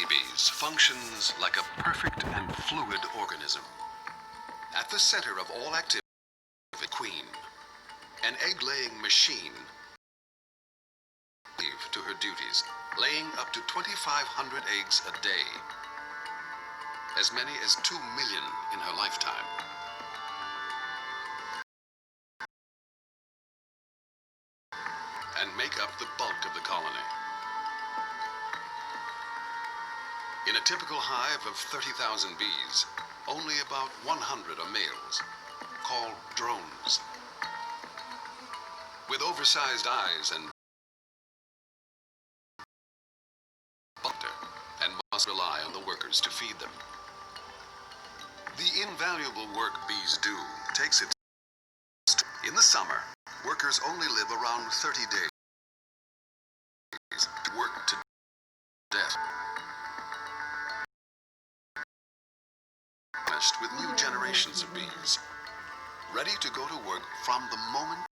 honeybees functions like a perfect and fluid organism. At the center of all activity, the queen, an egg-laying machine, to her duties, laying up to 2,500 eggs a day, as many as 2 million in her lifetime. And make up the bulk of the colony. In a typical hive of 30,000 bees, only about 100 are males, called drones. With oversized eyes and must rely on the workers to feed them. The invaluable work bees do takes its toll. In the summer, workers only live around 30 days to work to death. With new generations of bees, ready to go to work from the moment